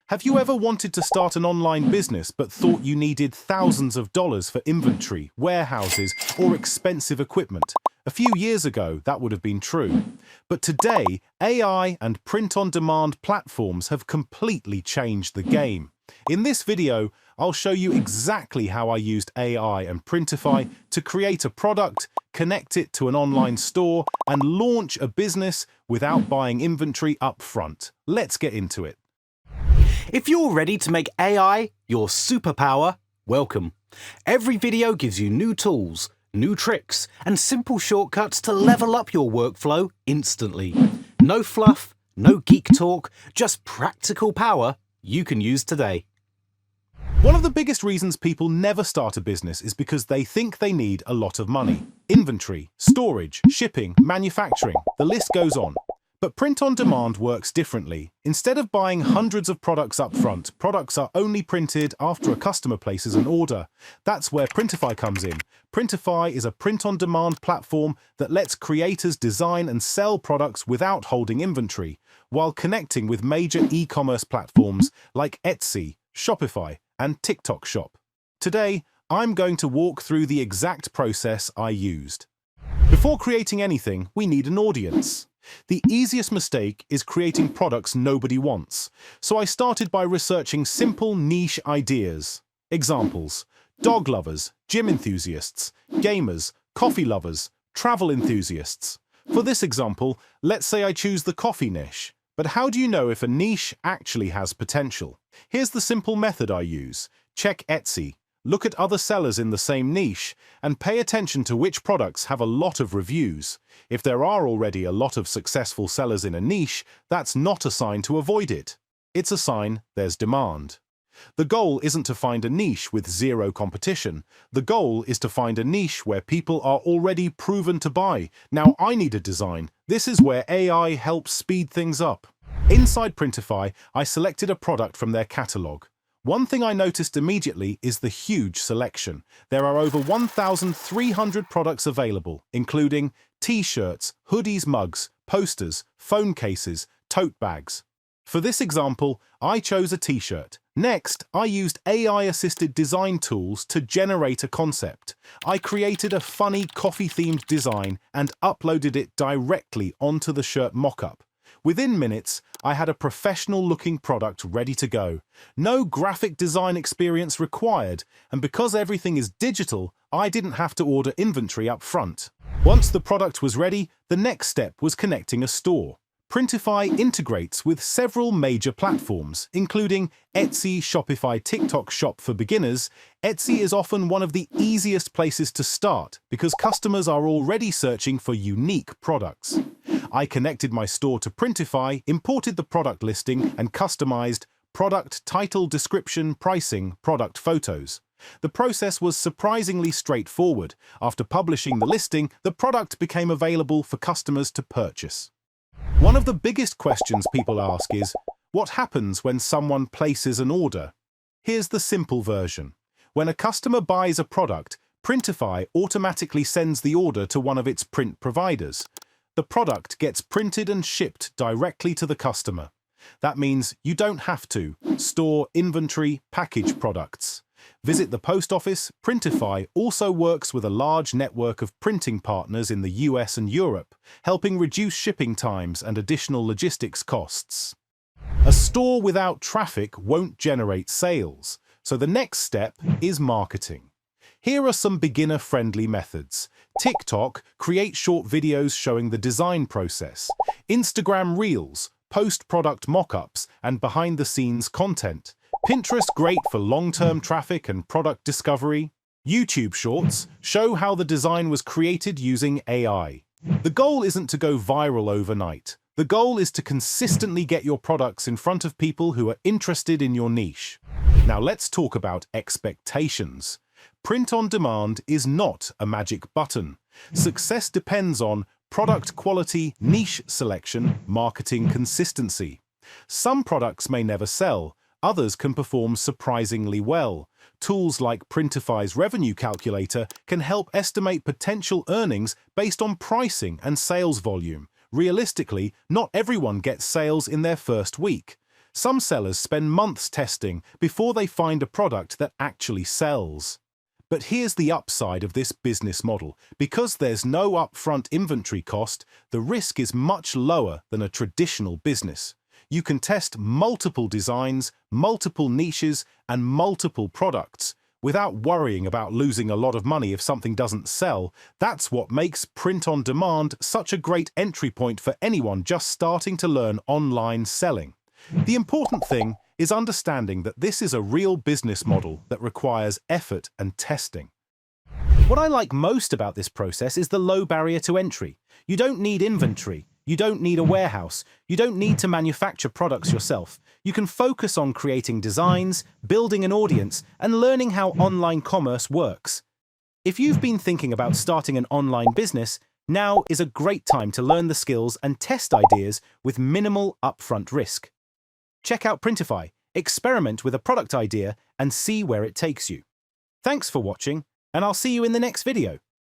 Have you ever wanted to start an online business but thought you needed thousands of dollars for inventory, warehouses, or expensive equipment? A few years ago, that would have been true. But today, AI and print-on-demand platforms have completely changed the game. In this video, I'll show you exactly how I used AI and Printify to create a product, connect it to an online store, and launch a business without buying inventory up front. Let's get into it. If you're ready to make AI your superpower, welcome. Every video gives you new tools, new tricks, and simple shortcuts to level up your workflow instantly. No fluff, no geek talk, just practical power you can use today. One of the biggest reasons people never start a business is because they think they need a lot of money. Inventory, storage, shipping, manufacturing, the list goes on. But print-on-demand works differently. Instead of buying hundreds of products up front, products are only printed after a customer places an order. That's where Printify comes in. Printify is a print-on-demand platform that lets creators design and sell products without holding inventory, while connecting with major e-commerce platforms like Etsy, Shopify, and TikTok Shop. Today, I'm going to walk through the exact process I used. Before creating anything, we need an audience. The easiest mistake is creating products nobody wants. So I started by researching simple niche ideas. Examples: dog lovers, gym enthusiasts, gamers, coffee lovers, travel enthusiasts. For this example, let's say I choose the coffee niche. But how do you know if a niche actually has potential? Here's the simple method I use. Check Etsy. Look at other sellers in the same niche, and pay attention to which products have a lot of reviews. If there are already a lot of successful sellers in a niche, that's not a sign to avoid it. It's a sign there's demand. The goal isn't to find a niche with zero competition. The goal is to find a niche where people are already proven to buy. Now I need a design. This is where AI helps speed things up. Inside Printify, I selected a product from their catalog. One thing I noticed immediately is the huge selection. There are over 1,300 products available, including t-shirts, hoodies, mugs, posters, phone cases, tote bags. For this example, I chose a t-shirt. Next, I used AI-assisted design tools to generate a concept. I created a funny coffee-themed design and uploaded it directly onto the shirt mock-up. Within minutes, I had a professional-looking product ready to go. No graphic design experience required, and because everything is digital, I didn't have to order inventory up front. Once the product was ready, the next step was connecting a store. Printify integrates with several major platforms, including Etsy, Shopify, TikTok Shop for beginners. Etsy is often one of the easiest places to start because customers are already searching for unique products. I connected my store to Printify, imported the product listing, and customized product title, description, pricing, product photos. The process was surprisingly straightforward. After publishing the listing, the product became available for customers to purchase. One of the biggest questions people ask is, what happens when someone places an order? Here's the simple version. When a customer buys a product, Printify automatically sends the order to one of its print providers. The product gets printed and shipped directly to the customer. That means you don't have to store, inventory, package products. Visit the post office. Printify also works with a large network of printing partners in the US and Europe, helping reduce shipping times and additional logistics costs. A store without traffic won't generate sales, so the next step is marketing. Here are some beginner-friendly methods. TikTok creates short videos showing the design process. Instagram Reels post product mock-ups and behind-the-scenes content. Pinterest great for long-term traffic and product discovery. YouTube Shorts show how the design was created using AI. The goal isn't to go viral overnight. The goal is to consistently get your products in front of people who are interested in your niche. Now let's talk about expectations. Print-on-demand is not a magic button. Success depends on product quality, niche selection, marketing consistency. Some products may never sell. Others can perform surprisingly well. Tools like Printify's revenue calculator can help estimate potential earnings based on pricing and sales volume. Realistically, not everyone gets sales in their first week. Some sellers spend months testing before they find a product that actually sells. But here's the upside of this business model. Because there's no upfront inventory cost, the risk is much lower than a traditional business. You can test multiple designs, multiple niches, and multiple products without worrying about losing a lot of money if something doesn't sell. That's what makes print on demand such a great entry point for anyone just starting to learn online selling. The important thing is understanding that this is a real business model that requires effort and testing. What I like most about this process is the low barrier to entry. You don't need inventory. You don't need a warehouse. You don't need to manufacture products yourself. You can focus on creating designs, building an audience, and learning how online commerce works. If you've been thinking about starting an online business, now is a great time to learn the skills and test ideas with minimal upfront risk. Check out Printify, experiment with a product idea, and see where it takes you. Thanks for watching, and I'll see you in the next video.